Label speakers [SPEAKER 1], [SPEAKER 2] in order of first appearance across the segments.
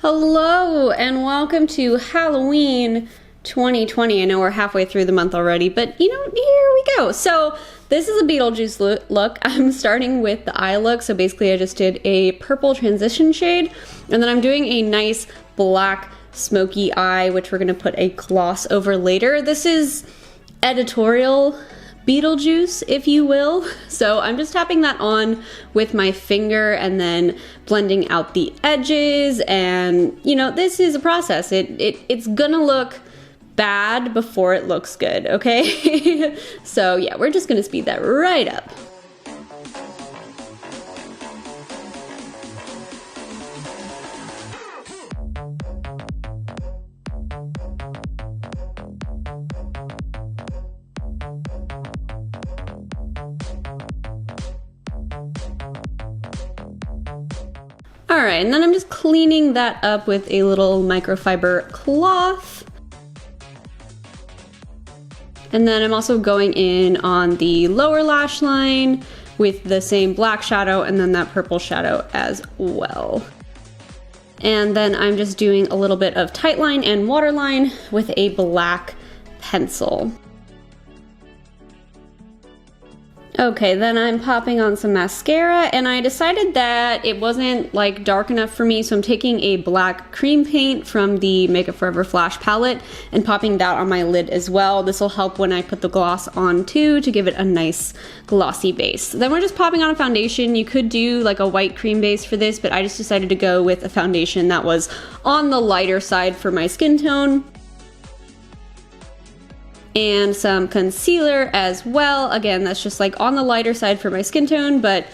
[SPEAKER 1] Hello and welcome to Halloween 2020. I know we're halfway through the month already, but here we go. So this is a Beetlejuice look. I'm starting with the eye look. So basically I just did a purple transition shade, and then I'm doing a nice black smoky eye, which we're gonna put a gloss over later. This is editorial Beetlejuice, if you will. So I'm just tapping that on with my finger and then blending out the edges, and this is a process. It's gonna look bad before it looks good, okay? So yeah, we're just gonna speed that right up. Alright, and then I'm just cleaning that up with a little microfiber cloth. And then I'm also going in on the lower lash line with the same black shadow and then that purple shadow as well. And then I'm just doing a little bit of tight line and waterline with a black pencil. Okay, then I'm popping on some mascara, and I decided that it wasn't like dark enough for me, so I'm taking a black cream paint from the Makeup Forever Flash palette and popping that on my lid as well. This will help when I put the gloss on too, to give it a nice glossy base. Then we're just popping on a foundation. You could do like a white cream base for this, but I just decided to go with a foundation that was on the lighter side for my skin tone. And some concealer as well. Again, that's just like on the lighter side for my skin tone, but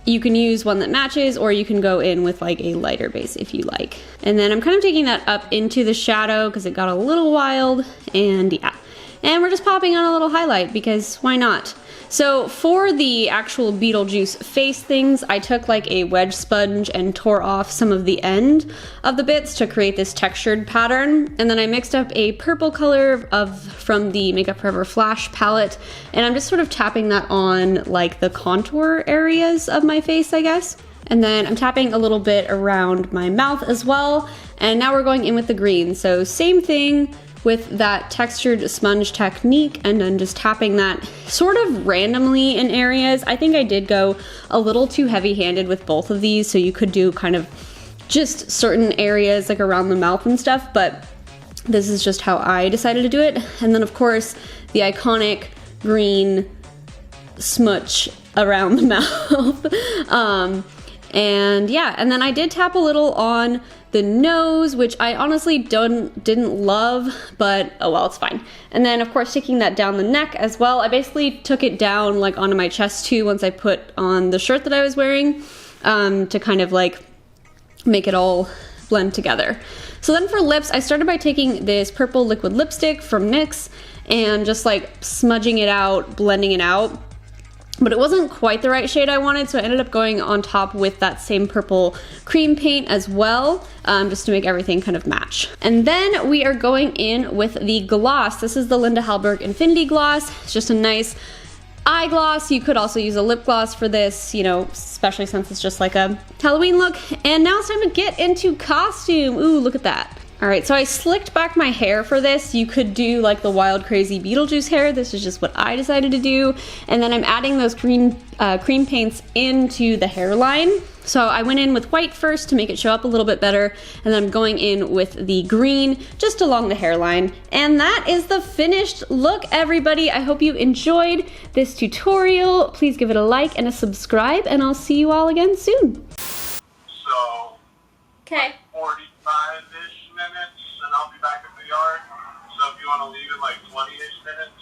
[SPEAKER 1] you can use one that matches, or you can go in with like a lighter base if you like. And then I'm kind of taking that up into the shadow because it got a little wild, and yeah. And we're just popping on a little highlight because why not? So for the actual Beetlejuice face things, I took like a wedge sponge and tore off some of the end of the bits to create this textured pattern. And then I mixed up a purple color from the Makeup Forever Flash palette, and I'm just sort of tapping that on like the contour areas of my face, I guess. And then I'm tapping a little bit around my mouth as well. And now we're going in with the green. So same thing with that textured sponge technique, and then just tapping that sort of randomly in areas. I think I did go a little too heavy-handed with both of these, so you could do kind of just certain areas like around the mouth and stuff, but this is just how I decided to do it. And then of course the iconic green smudge around the mouth. And yeah, and then I did tap a little on the nose, which I honestly didn't love, but oh well, it's fine. And then of course taking that down the neck as well. I basically took it down like onto my chest too once I put on the shirt that I was wearing, to kind of like make it all blend together. So then for lips, I started by taking this purple liquid lipstick from NYX and just like smudging it out, blending it out. But it wasn't quite the right shade I wanted, so I ended up going on top with that same purple cream paint as well, just to make everything kind of match. And then we are going in with the gloss. This is the Linda Hallberg Infinity Gloss. It's just a nice eye gloss. You could also use a lip gloss for this, especially since it's just like a Halloween look. And now it's time to get into costume. Ooh, look at that. All right, so I slicked back my hair for this. You could do like the wild, crazy Beetlejuice hair. This is just what I decided to do. And then I'm adding those cream paints into the hairline. So I went in with white first to make it show up a little bit better, and then I'm going in with the green just along the hairline. And that is the finished look, everybody. I hope you enjoyed this tutorial. Please give it a like and a subscribe, and I'll see you all again soon.
[SPEAKER 2] So,
[SPEAKER 1] okay.
[SPEAKER 2] 45-ish minutes, and I'll be back in the yard. So if you want to leave in like 20-ish minutes.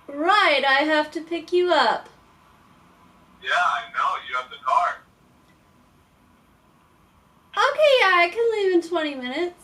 [SPEAKER 1] Right, I have to pick you up.
[SPEAKER 2] Yeah, I know, you have the car.
[SPEAKER 1] Okay, yeah, I can leave in 20 minutes.